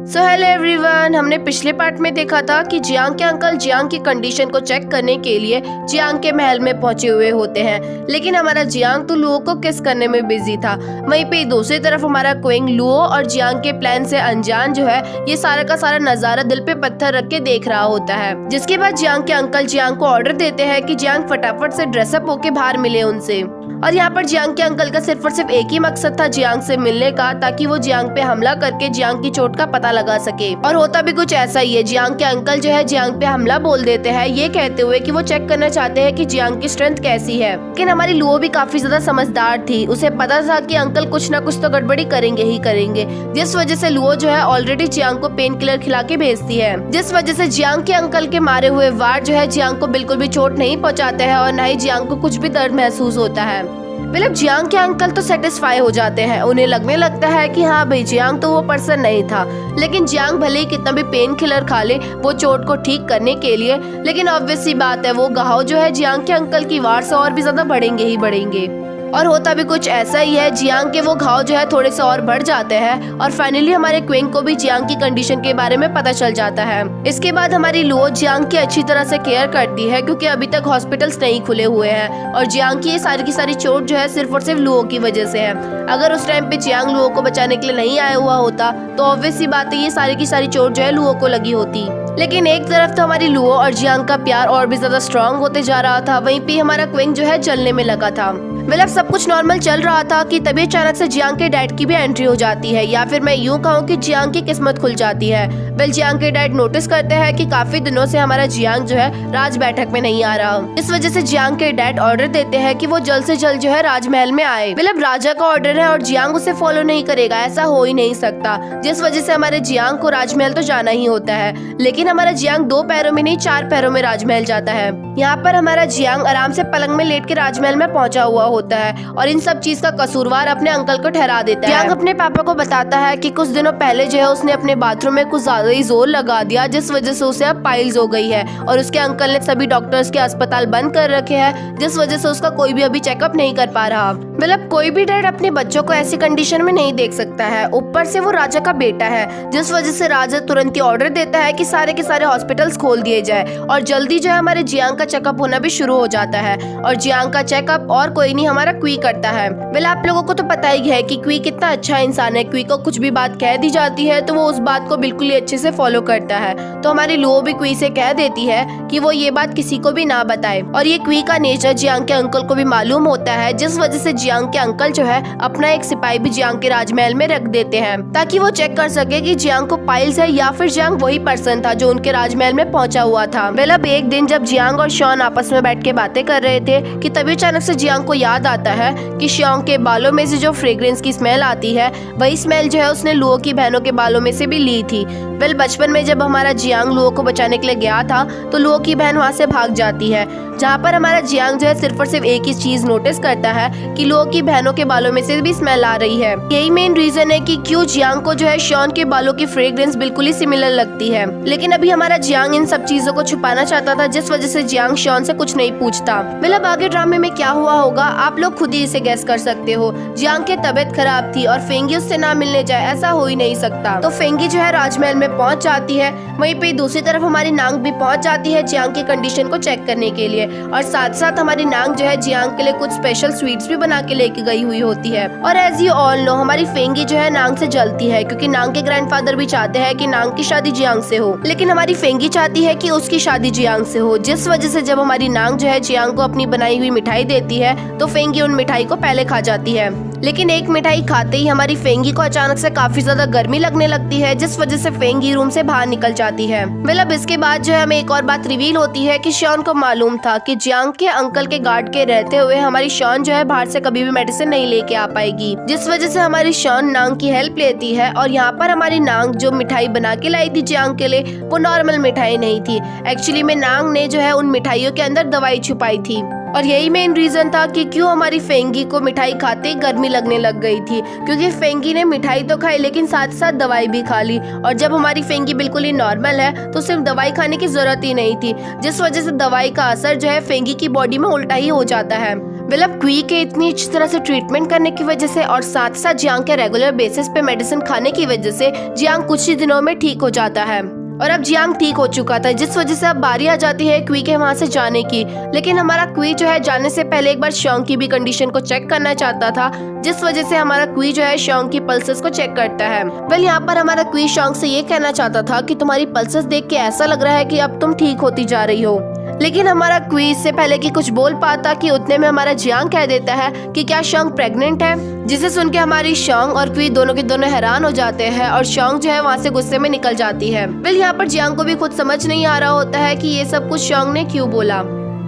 So hello everyone, हमने पिछले part में देखा था कि जियांग के अंकल जियांग की कंडीशन को चेक करने के लिए जियांग के महल में पहुंचे हुए होते हैं, लेकिन हमारा जियांग तो लुओ को किस करने में बिजी था। वहीं पे दूसरी तरफ हमारा क्विंग लुओ और जियांग के प्लान से अनजान जो है ये सारा का सारा नजारा दिल पे पत्थर रख के देख रहा होता है। जिसके बाद जियांग के अंकल जियांग को ऑर्डर देते हैं कि जियांग फटाफट से ड्रेसअप होके बाहर मिले उनसे। और यहाँ पर जियांग के अंकल का सिर्फ और सिर्फ एक ही मकसद था जियांग से मिलने का, ताकि वो जियांग पे हमला करके जियांग की चोट का पता लगा सके। और होता भी कुछ ऐसा ही है। जियांग के अंकल जो है जियांग पे हमला बोल देते हैं, ये कहते हुए कि वो चेक करना चाहते हैं कि जियांग की स्ट्रेंथ कैसी है। लेकिन हमारी लुओ भी काफी ज्यादा समझदार थी, उसे पता था कि अंकल कुछ न कुछ तो गड़बड़ी करेंगे ही करेंगे। जिस वजह से लुओ जो है ऑलरेडी जियांग को पेन किलर खिला के भेजती है, जिस वजह से जियांग के अंकल के मारे हुए वार जो है जियांग को बिल्कुल भी चोट नहीं पहुँचाते हैं और न ही जियांग को कुछ भी दर्द महसूस होता है। मतलब जियांग के अंकल तो सेटिस्फाई हो जाते हैं, उन्हें लगने लगता है कि हाँ भाई जियांग तो वो पर्सन नहीं था। लेकिन जियांग भले ही कितना भी पेन किलर खा ले वो चोट को ठीक करने के लिए, लेकिन ऑब्वियस सी बात है वो घाव जो है जियांग के अंकल की वार से और भी ज्यादा बढ़ेंगे ही बढ़ेंगे। और होता भी कुछ ऐसा ही है, जियांग के वो घाव जो है थोड़े से और बढ़ जाते हैं और फाइनली हमारे क्विंग को भी जियांग की कंडीशन के बारे में पता चल जाता है। इसके बाद हमारी लुओ जियांग की अच्छी तरह से केयर करती है, क्योंकि अभी तक हॉस्पिटल्स नहीं खुले हुए हैं और जियांग की ये सारी की सारी चोट जो है सिर्फ और सिर्फ लुओ की वजह से है। अगर उस टाइम पे जियांग लुओ को बचाने के लिए नहीं आया हुआ होता तो ऑब्वियस सी बात है ये सारी की सारी चोट जो है लुओ को लगी होती। लेकिन एक तरफ तो हमारी लुओ और जियांग का प्यार और भी ज्यादा स्ट्रांग होते जा रहा था, वहीं पे हमारा क्विंग जो है जलने में लगा था। मतलब सब कुछ नॉर्मल चल रहा था कि तभी अचानक से जियांग के डैड की भी एंट्री हो जाती है, या फिर मैं यूं कहूँ कि जियांग की किस्मत खुल जाती है। वेल जियांग के डैड नोटिस करते हैं कि काफी दिनों से हमारा जियांग जो है राज बैठक में नहीं आ रहा। इस वजह से जियांग के डैड ऑर्डर देते हैं कि वो जल्द से जल्द जो है राजमहल में आए। मतलब राजा का ऑर्डर है और जियांग उसे फॉलो नहीं करेगा, ऐसा हो ही नहीं सकता। जिस वजह से हमारे जियांग को राजमहल तो जाना ही होता है। लेकिन हमारा जियांग 2 पैरों में नहीं 4 पैरों में राजमहल जाता है। यहाँ पर हमारा जियांग आराम से पलंग में लेट के राजमहल में पहुँचा हुआ होता है और इन सब चीज का कसूरवार अपने अंकल को ठहरा देता है। जियांग अपने पापा को बताता है कि कुछ दिनों पहले जो है उसने अपने बाथरूम में कुछ ज्यादा ही जोर लगा दिया, जिस वजह से उसे अब पाइल्स हो गई है और उसके अंकल ने सभी डॉक्टर्स के अस्पताल बंद कर रखे हैं, जिस वजह से उसका कोई भी अभी चेकअप नहीं कर पा रहा। मतलब कोई भी डैड अपने बच्चों को ऐसी कंडीशन में नहीं देख सकता है, ऊपर से वो राजा का बेटा है, जिस वजह से राजा तुरंत ही ऑर्डर देता है कि सारे के सारे हॉस्पिटल्स खोल दिए जाए और जल्दी जो है हमारे जियांग का चेकअप होना भी शुरू हो जाता है। और जियांग का चेकअप और कोई नहीं हमारा क्वी करता है। वेल आप लोगों को तो पता ही है कि क्वी कितना अच्छा इंसान है। क्वी को कुछ भी बात कह दी जाती है तो वो उस बात को बिल्कुल ही अच्छे से फॉलो करता है। तो हमारी लुओ भी क्वी से कह देती है कि वो ये बात किसी को भी ना बताए, और ये क्वी का नेचर जियांग के अंकल को भी मालूम होता है, जिस वजह से जियांग के अंकल जो है अपना एक सिपाही भी जियांग के राजमहल में रख देते हैं, ताकि वो चेक कर सके कि जियांग को पाइल्स है या फिर जियांग वही पर्सन था जो उनके राजमहल में पहुंचा हुआ था। वेल अब एक दिन जब जियांग और शॉन आपस में बैठ के बातें कर रहे थे कि तभी अचानक से जियांग को याद आता है कि शॉन के बालों में से जो फ्रेग्रेंस की स्मेल आती है वही स्मेल जो है उसने लुओ की बहनों के बालों में से भी ली थी। वेल बचपन में जब हमारा जियांग लुओ को बचाने के लिए गया था तो लुओ की बहन वहाँ से भाग जाती है, जहाँ पर हमारा जियांग जो है सिर्फ और सिर्फ एक ही चीज नोटिस करता है कि लुओ की बहनों के बालों में से भी स्मेल आ रही है। यही मेन रीजन है कि क्यों जियांग को जो है शॉन के बालों की फ्रेग्रेंस बिल्कुल ही सिमिलर लगती है। लेकिन अभी हमारा जियांग इन सब चीजों को छुपाना चाहता था, जिस वजह से जियांग शॉन से कुछ नहीं पूछता। मतलब आगे ड्रामे में क्या हुआ होगा आप लोग खुद ही इसे गैस कर सकते हो। जियांग की तबीयत खराब थी और फेंगी उससे ना मिलने जाए, ऐसा हो ही नहीं सकता। तो फेंगी जो है राजमहल में पहुंच जाती है। वहीं पे दूसरी तरफ हमारी नांग भी पहुंच जाती है जियांग की कंडीशन को चेक करने के लिए, और साथ साथ हमारी नांग जो है जियांग के लिए कुछ स्पेशल स्वीट्स भी बना के लेके गई हुई होती है। और एज यू ऑल नो हमारी फेंगी जो है नांग से जलती है, क्योंकि नांग के ग्रैंडफादर भी चाहते हैं कि नांग की शादी जियांग से हो, लेकिन हमारी फेंगी चाहती है कि उसकी शादी जियांग से हो। जिस वजह से जब हमारी नांग जो है जियांग को अपनी बनाई हुई मिठाई देती है तो फेंगी उन मिठाई को पहले खा जाती है। लेकिन एक मिठाई खाते ही हमारी फेंगी को अचानक से काफी ज्यादा गर्मी लगने लगती है, जिस वजह से फेंगी रूम से बाहर निकल जाती है। मतलब इसके बाद जो है हमें एक और बात रिवील होती है कि शॉन को मालूम था कि जियांग के अंकल के गार्ड के रहते हुए हमारी शॉन जो है बाहर से कभी भी मेडिसिन नहीं लेके आ पाएगी, जिस वजह से हमारी शॉन नांग की हेल्प लेती है। और यहाँ पर हमारी नांग जो मिठाई बना के लाई थी जियांग के लिए वो नॉर्मल मिठाई नहीं थी, एक्चुअली में नांग ने जो है उन मिठाइयों के अंदर दवाई छुपाई थी। और यही मेन रीजन था कि क्यों हमारी फेंगी को मिठाई खाते ही गर्मी लगने लग गई थी, क्योंकि फेंगी ने मिठाई तो खाई लेकिन साथ साथ दवाई भी खा ली। और जब हमारी फेंगी बिल्कुल ही नॉर्मल है तो सिर्फ दवाई खाने की जरूरत ही नहीं थी, जिस वजह से दवाई का असर जो है फेंगी की बॉडी में उल्टा ही हो जाता है। अब क्वी के इतनी अच्छी तरह से ट्रीटमेंट करने की वजह से और साथ साथ जियांग के रेगुलर बेसिस पे मेडिसिन खाने की वजह से जियांग कुछ ही दिनों में ठीक हो जाता है। और अब जियांग ठीक हो चुका था, जिस वजह से अब बारी आ जाती है क्वी के वहाँ से जाने की। लेकिन हमारा क्वी जो है जाने से पहले एक बार शॉन्ग की भी कंडीशन को चेक करना चाहता था, जिस वजह से हमारा क्वी जो है शॉन्ग की पल्सेस को चेक करता है। यहाँ पर हमारा क्वी शॉन्ग से ये कहना चाहता था कि तुम्हारी पल्सेस देख के ऐसा लग रहा है कि अब तुम ठीक होती जा रही हो। लेकिन हमारा क्वी इससे पहले कि कुछ बोल पाता कि उतने में हमारा जियांग कह देता है कि क्या शॉन्ग प्रेग्नेंट है, जिसे सुन के हमारी शॉन्ग और क्वी दोनों के दोनों हैरान हो जाते हैं और शॉन्ग जो है वहाँ से गुस्से में निकल जाती है। यहाँ पर जियांग को भी खुद समझ नहीं आ रहा होता है कि ये सब कुछ शॉन्ग ने क्यों बोला।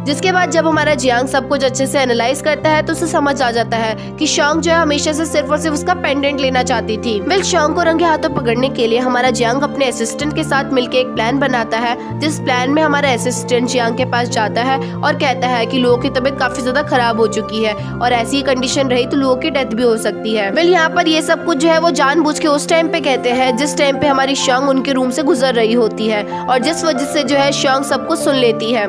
जिसके बाद जब हमारा जियांग सब कुछ अच्छे से एनालाइज करता है तो उसे समझ आ जाता है कि शॉन्ग जो है हमेशा से सिर्फ और सिर्फ उसका पेंडेंट लेना चाहती थी। शॉन्ग को रंगे हाथों पकड़ने के लिए हमारा जियांग अपने असिस्टेंट के साथ मिलकर एक प्लान बनाता है, जिस प्लान में हमारा असिस्टेंट जियांग के पास जाता है और कहता है कि लोगों की तबीयत काफी ज्यादा खराब हो चुकी है और ऐसी ही कंडीशन रही तो लोगों की डेथ भी हो सकती है। यहाँ पर ये सब कुछ जो है वो जानबूझ के उस टाइम पे कहते हैं जिस टाइम पे हमारी शॉन्ग उनके रूम से गुजर रही होती है और जिस वजह से जो है शॉन्ग सब कुछ सुन लेती है।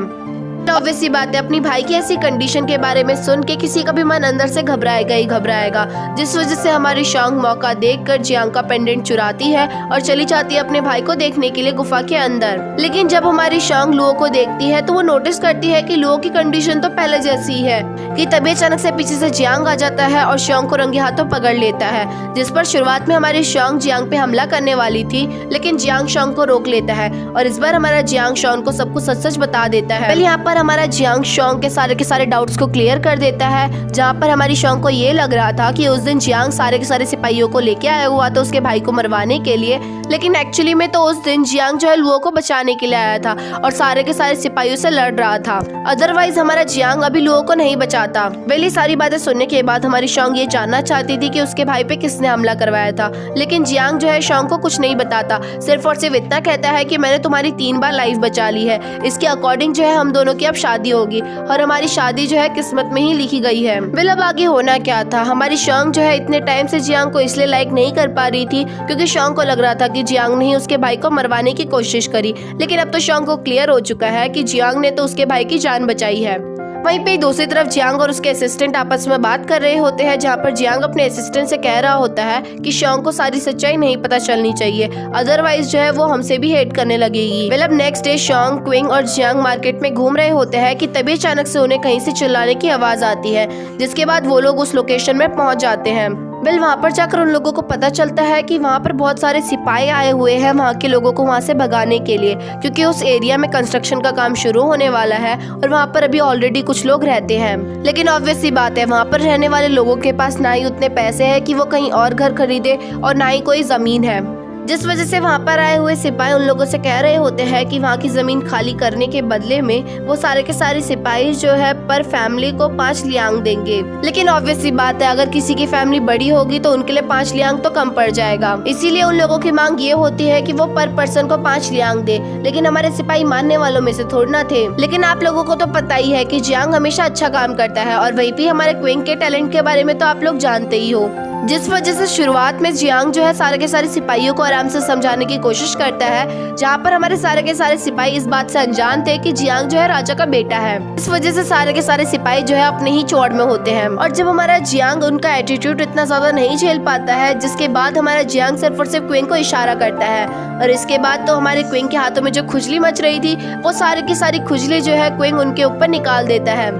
ऑब्वियस सी बात है, अपनी भाई की ऐसी कंडीशन के बारे में सुन के किसी का भी मन अंदर से घबराएगा ही घबराएगा, जिस वजह से हमारी शॉन्ग मौका देखकर जियांग का पेंडेंट चुराती है और चली जाती है अपने भाई को देखने के लिए गुफा के अंदर। लेकिन जब हमारी शॉन्ग लुओ को देखती है तो वो नोटिस करती है कि लुओ की कंडीशन तो पहले जैसी है, कि तभी अचानक से पीछे से जियांग आ जाता है और शॉन्ग को रंगे हाथों पकड़ लेता है। जिस पर शुरुआत में हमारी शॉन्ग जियांग पे हमला करने वाली थी, लेकिन जियांग शॉन्ग को रोक लेता है और इस बार हमारा जियांग शॉन्ग को सब कुछ सच सच बता देता है। यहाँ पर हमारा जियांग शॉन्ग के सारे डाउट्स को क्लियर कर देता है, जहाँ पर हमारी शॉन्ग को ये लग रहा था कि उस दिन जियांग सारे के सारे सिपाहियों को लेके आया हुआ था उसके भाई को मरवाने के लिए, लेकिन एक्चुअली में तो उस दिन जियांग जो है लुओ को बचाने के लिए आया था और सारे के सारे सिपाहियों से लड़ रहा था। अदरवाइज हमारा जियांग अभी लुओ को नहीं बचाता। ये सारी बातें सुनने के बाद हमारी शॉन्ग ये जानना चाहती थी कि उसके भाई पे किसने हमला करवाया था, लेकिन जियांग जो है शॉन्ग को कुछ नहीं बताता, सिर्फ और सिर्फ इतना कहता है कि मैंने तुम्हारी 3 बार लाइफ बचा ली है, इसके अकॉर्डिंग जो है हम दोनों की अब शादी होगी और हमारी शादी जो है किस्मत में ही लिखी गई है। अब आगे होना क्या था, हमारी शॉन्ग जो है इतने टाइम से जियांग को इसलिए लाइक नहीं कर पा रही थी क्योंकि शॉन्ग को लग रहा था कि जियांग ने ही उसके भाई को मरवाने की कोशिश करी, लेकिन अब तो शॉन्ग को क्लियर हो चुका है कि जियांग ने तो उसके भाई की जान बचाई है। वहीं पे दूसरी तरफ जियांग और उसके असिस्टेंट आपस में बात कर रहे होते हैं, जहाँ पर जियांग अपने असिस्टेंट से कह रहा होता है कि शॉन्ग को सारी सच्चाई नहीं पता चलनी चाहिए, अदरवाइज जो है वो हमसे भी हेट करने लगेगी। अब नेक्स्ट डे शॉन्ग, क्विंग और जियांग मार्केट में घूम रहे होते हैं कि तभी अचानक से उन्हें कहीं से चिल्लाने की आवाज आती है, जिसके बाद वो लोग उस लोकेशन में पहुंच जाते हैं। वहाँ पर जाकर उन लोगों को पता चलता है कि वहाँ पर बहुत सारे सिपाही आए हुए हैं वहाँ के लोगों को वहाँ से भगाने के लिए, क्योंकि उस एरिया में कंस्ट्रक्शन का काम शुरू होने वाला है और वहाँ पर अभी ऑलरेडी कुछ लोग रहते हैं। लेकिन ऑब्वियस सी बात है, वहाँ पर रहने वाले लोगों के पास ना ही उतने पैसे हैं कि वो कहीं और घर खरीदे और ना ही कोई जमीन है, जिस वजह से वहाँ पर आए हुए सिपाही उन लोगों से कह रहे होते हैं कि वहाँ की जमीन खाली करने के बदले में वो सारे के सारे सिपाही जो है पर फैमिली को 5 लियांग देंगे। लेकिन ऑब्वियस सी बात है, अगर किसी की फैमिली बड़ी होगी तो उनके लिए 5 लियांग तो कम पड़ जाएगा, इसीलिए उन लोगों की मांग ये होती है कि वो पर पर्सन को 5 लियांग दे। लेकिन हमारे सिपाही मानने वालों में से थोड़ा ना थे। लेकिन आप लोगों को तो पता ही है कि जियांग हमेशा अच्छा काम करता है और वही भी हमारे क्विंग के टैलेंट के बारे में तो आप लोग जानते ही हो, जिस वजह से शुरुआत में जियांग जो है सारे के सारे सिपाहियों को आराम से समझाने की कोशिश करता है, जहाँ पर हमारे सारे के सारे सिपाही इस बात से अनजान थे कि जियांग जो है राजा का बेटा है। इस वजह से सारे के सारे सिपाही जो है अपने ही चौड़ में होते हैं और जब हमारा जियांग उनका एटीट्यूड इतना ज्यादा नहीं झेल पाता है, जिसके बाद हमारा जियांग सिर्फ और सिर्फ क्विंग को इशारा करता है और इसके बाद तो हमारे क्विंग के हाथों में जो खुजली मच रही थी वो सारी की सारी खुजली जो है क्विंग उनके ऊपर निकाल देता है।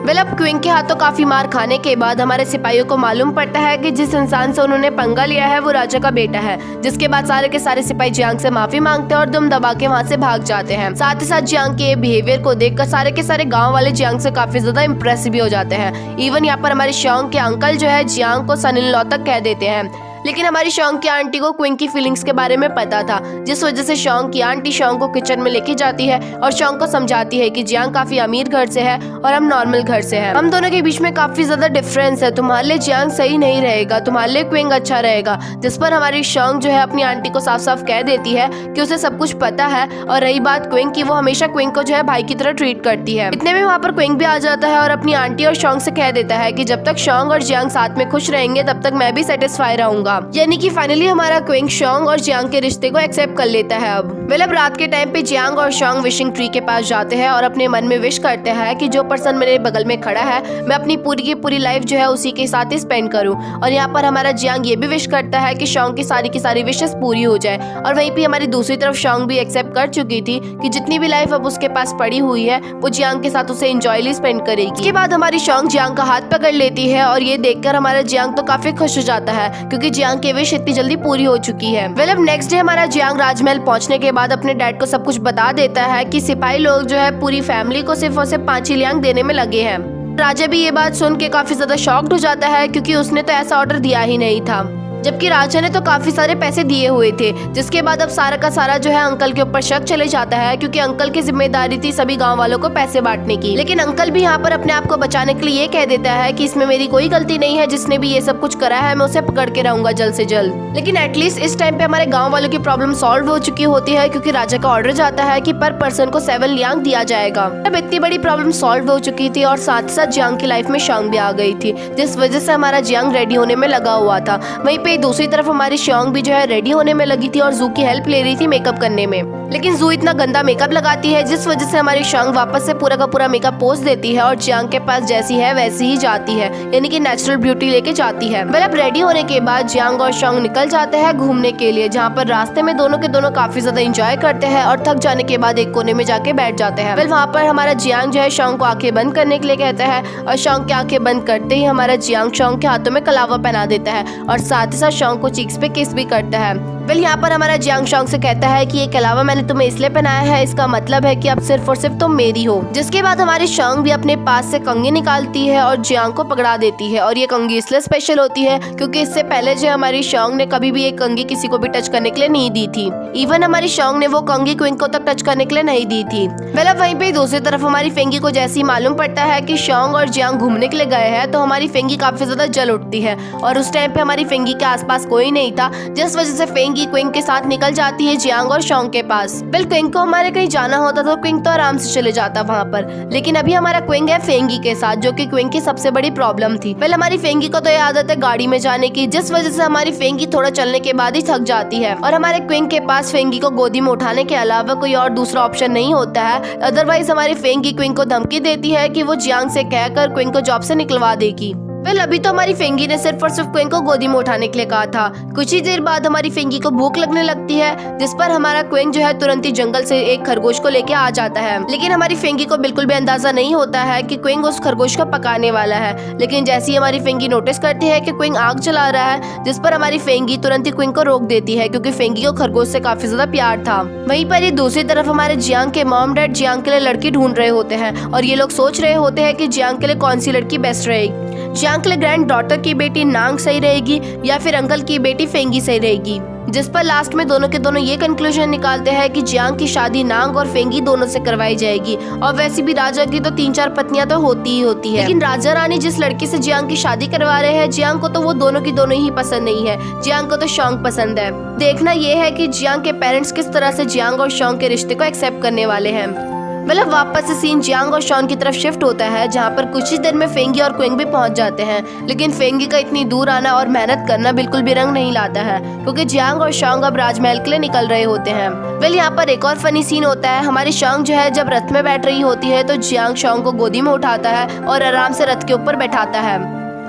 अब क्विंग के हाथों काफी मार खाने के बाद हमारे सिपाहियों को मालूम पड़ता है कि जिस इंसान से उन्होंने पंगा लिया है वो राजा का बेटा है, जिसके बाद सारे के सारे सिपाही जियांग से माफी मांगते हैं और दुम दबा के वहाँ से भाग जाते हैं। साथ ही साथ जियांग के बिहेवियर को देखकर सारे के सारे गांव वाले जियांग से काफी ज्यादा इम्प्रेस भी हो जाते हैं। इवन यहाँ पर हमारे शॉन्ग के अंकल जो है जियांग को सन इन लॉ तक कह देते हैं। लेकिन हमारी शॉन्ग की आंटी को क्विंग की फीलिंग्स के बारे में पता था, जिस वजह से शॉन्ग की आंटी शॉन्ग को किचन में लेके जाती है और शॉन्ग को समझाती है कि जियांग काफी अमीर घर से है और हम नॉर्मल घर से हैं। हम दोनों के बीच में काफी ज्यादा डिफरेंस है, तुम्हारे लिए जियांग सही नहीं रहेगा, तुम्हारे लिए क्विंग अच्छा रहेगा। जिस पर हमारी शॉन्ग जो है अपनी आंटी को साफ साफ कह देती है कि उसे सब कुछ पता है और रही बात क्विंग की, वो हमेशा क्विंग को जो है भाई की तरह ट्रीट करती है। इतने में वहाँ पर क्विंग भी आ जाता है और अपनी आंटी और शॉन्ग से कह देता है कि जब तक शॉन्ग और जियांग साथ में खुश रहेंगे तब तक मैं भी सेटिस्फाई रहूंगा। होगा। यानी कि फाइनली हमारा क्विंग शोंग और जियांग के रिश्ते को एक्सेप्ट कर लेता है। अब रात के टाइम पे जियांग और शोंग विशिंग ट्री के पास जाते हैं और अपने मन में विश करते हैं कि जो पर्सन मेरे बगल में खड़ा है मैं अपनी पूरी की पूरी लाइफ जो है उसी के साथ ही स्पेंड करूं। और यहाँ पर हमारा जियांग ये भी विश करता है कि शोंग की सारी विशेस पूरी हो जाए। और वहीं पे हमारी दूसरी तरफ शोंग भी एक्सेप्ट कर चुकी थी कि जितनी भी लाइफ अब उसके पास पड़ी हुई है वो जियांग के साथ उसे एंजॉयली स्पेंड करेगी। इसके बाद हमारी शोंग जियांग का हाथ पकड़ लेती है और ये देखकर हमारा जियांग तो काफी खुश हो जाता है क्योंकि जियांग की विश इतनी जल्दी पूरी हो चुकी है। अब नेक्स्ट डे हमारा जियांग राजमहल पहुंचने के बाद अपने डैड को सब कुछ बता देता है कि सिपाही लोग जो है पूरी फैमिली को सिर्फ और सिर्फ 5 लियांग देने में लगे हैं। राजा भी ये बात सुन के काफी ज्यादा शॉक्ड हो जाता है क्योंकि उसने तो ऐसा ऑर्डर दिया ही नहीं था, जबकि राजा ने तो काफी सारे पैसे दिए हुए थे। जिसके बाद अब सारा का सारा जो है अंकल के ऊपर शक चले जाता है क्योंकि अंकल की जिम्मेदारी थी सभी गांव वालों को पैसे बांटने की। लेकिन अंकल भी यहाँ पर अपने आप को बचाने के लिए ये कह देता है कि इसमें मेरी कोई गलती नहीं है, जिसने भी ये सब कुछ करा है मैं उसे पकड़ के रहूंगा जल्द से जल्द। लेकिन एटलीस्ट इस टाइम पे हमारे गाँव वालों की प्रॉब्लम सॉल्व हो चुकी होती है क्योंकि राजा का ऑर्डर जाता है कि पर पर्सन को 7 लियांग दिया जाएगा। अब इतनी बड़ी प्रॉब्लम सॉल्व हो चुकी थी और साथ साथ जियांग की लाइफ में शोंग भी आ गई थी, जिस वजह से हमारा जियांग रेडी होने में लगा हुआ था। वहीं पे दूसरी तरफ हमारी शोंग भी जो है रेडी होने में लगी थी और जू की हेल्प ले रही थी मेकअप करने में। लेकिन जू इतना गंदा मेकअप लगाती है जिस वजह से हमारी शोंग वापस से पूरा का पूरा मेकअप पोस्ट देती है और जियांग के पास जैसी है वैसी ही जाती है, यानी कि नेचुरल ब्यूटी लेके जाती है। अब रेडी होने के बाद जियांग और शोंग निकल जाते हैं घूमने के लिए, जहाँ पर रास्ते में दोनों के दोनों काफी ज्यादा एंजॉय करते हैं और थक जाने के बाद एक कोने में जाके बैठ जाते हैं। वहाँ पर हमारा जियांग जो है शोंग को आंखें बंद करने के लिए कहता है और शोंग की आंखें बंद करते ही हमारा जियांग शोंग के हाथों में कलावा पहना देता है और साथ ही साथ शोंग को चीक्स पे किस भी करता है। यहाँ पर हमारा जियांग शोंग से कहता है कि ये कलावा मैंने तुम्हें इसलिए पहनाया है, इसका मतलब है कि अब सिर्फ और सिर्फ तुम मेरी हो। जिसके बाद हमारी शोंग भी अपने पास से कंघी निकालती है और जियांग को पकड़ा देती है। और ये कंघी इसलिए स्पेशल होती है क्योंकि इससे पहले जो हमारी शोंग ने कभी भी एक कंघी किसी को भी टच करने के लिए नहीं दी थी। इवन हमारी शोंग ने वो कंघी क्विंग को तक टच करने के लिए नहीं दी थी। वहीं पे दूसरी तरफ हमारी फेंगी को जैसे ही मालूम पड़ता है कि शोंग और जियांग घूमने के लिए गए हैं तो हमारी फेंगी काफी ज्यादा जल उठती है और उस टाइम पे हमारी फेंगी के आसपास कोई नहीं था, जिस वजह से फेंगी क्विंग के साथ निकल जाती है जियांग और शोंग के पास। क्विंग को हमारे कहीं जाना होता तो क्विंग तो आराम से चले जाता वहाँ पर, लेकिन अभी हमारा क्विंग है फेंगी के साथ, जो कि क्विंग की सबसे बड़ी प्रॉब्लम थी। हमारी फेंगी को तो ये आदत है गाड़ी में जाने की, जिस वजह से हमारी फेंगी थोड़ा चलने के बाद ही थक जाती है और हमारे क्विंग के पास फेंगी को गोदी में उठाने के अलावा कोई और दूसरा ऑप्शन नहीं होता है। अदरवाइज हमारी फेंगी क्विंग को धमकी देती है कि वो जियांग से कहकर क्विंग को जॉब से निकलवा देगी। अभी तो हमारी फेंगी ने सिर्फ और सिर्फ क्विंग को गोदी में उठाने के लिए कहा था। कुछ ही देर बाद हमारी फेंगी को भूख लगने लगती है, जिस पर हमारा क्विंग जो है तुरंत ही जंगल से एक खरगोश को लेके आ जाता है। लेकिन हमारी फेंगी को बिल्कुल भी अंदाजा नहीं होता है कि क्विंग उस खरगोश को पकाने वाला है। लेकिन जैसे ही हमारी फेंगी नोटिस करती है कि क्विंग आग जला रहा है, जिस पर हमारी फेंगी तुरंत ही क्विंग को रोक देती है क्योंकि फेंगी को खरगोश से काफी ज्यादा प्यार था। वहीं पर ये दूसरी तरफ हमारे जियांग के मॉम डैड जियांग के लिए लड़की ढूंढ रहे होते हैं और ये लोग सोच रहे होते हैं कि जियांग के लिए कौन सी लड़की बेस्ट रहेगी। जियांग के लिए ग्रैंड डॉटर की बेटी नांग सही रहेगी या फिर अंकल की बेटी फेंगी सही रहेगी, जिस पर लास्ट में दोनों के दोनों ये कंक्लूजन निकालते हैं कि जियांग की शादी नांग और फेंगी दोनों से करवाई जाएगी। और वैसे भी राजा की तो 3-4 पत्नियां तो होती ही होती है, लेकिन राजा रानी जिस लड़की से जियांग की शादी करवा रहे हैं जियांग को तो वो दोनों की दोनों ही पसंद नहीं है, जियांग को तो शोंग पसंद है। देखना ये है कि जियांग के पेरेंट्स किस तरह से जियांग और शोंग के रिश्ते को एक्सेप्ट करने वाले हैं। वापस से सीन जियांग और शोंग की तरफ शिफ्ट होता है, जहाँ पर कुछ ही देर में फेंगी और क्विंग भी पहुंच जाते हैं। लेकिन फेंगी का इतनी दूर आना और मेहनत करना बिल्कुल भी रंग नहीं लाता है क्योंकि जियांग और शोंग अब राजमहल के लिए निकल रहे होते हैं। यहाँ पर एक और फनी सीन होता है। हमारी शोंग जो है जब रथ में बैठ रही होती है तो जियांग शोंग को गोदी में उठाता है और आराम से रथ के ऊपर बैठाता है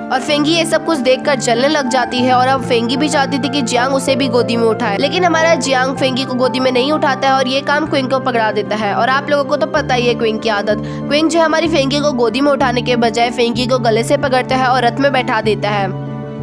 और फेंगी ये सब कुछ देखकर जलने लग जाती है। और अब फेंगी भी चाहती थी कि जियांग उसे भी गोदी में उठाए, लेकिन हमारा जियांग फेंगी को गोदी में नहीं उठाता है और ये काम क्विंग को पकड़ा देता है। और आप लोगों को तो पता ही है क्विंग की आदत। क्विंग जो है हमारी फेंगी को गोदी में उठाने के बजाय फेंगी को गले से पकड़ता है और रथ में बैठा देता है,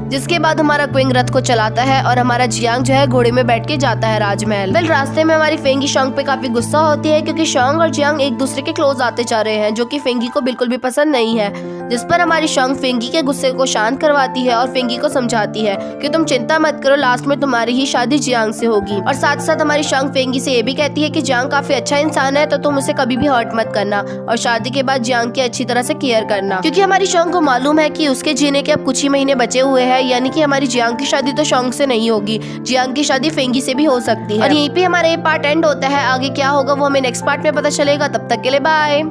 जिसके बाद हमारा क्विंग रथ को चलाता है और हमारा जियांग जो है घोड़े में बैठ के जाता है राजमहल। रास्ते में हमारी फेंगी शोंग पे काफी गुस्सा होती है क्योंकि शोंग और जियांग एक दूसरे के क्लोज आते जा रहे हैं, जो कि फेंगी को बिल्कुल भी पसंद नहीं है। जिस पर हमारी शोंग फेंगी के गुस्से को शांत करवाती है और फेंगी को समझाती है कि तुम चिंता मत करो, लास्ट में तुम्हारी ही शादी जियांग से होगी। और साथ साथ हमारी शोंग फेंगी से ये भी कहती है कि जियांग काफी अच्छा इंसान है, तो तुम उसे कभी भी हर्ट मत करना और शादी के बाद जियांग की अच्छी तरह से केयर करना, क्योंकि हमारी शोंग को मालूम है कि उसके जीने के अब कुछ ही महीने बचे हुए हैं। यानी कि हमारी जियांग की शादी तो शोंग से नहीं होगी, जियांग की शादी फेंगी से भी हो सकती है। और यहीं पे हमारा ये पार्ट एंड होता है। आगे क्या होगा वो हमें नेक्स्ट पार्ट में पता चलेगा। तब तक के लिए बाय।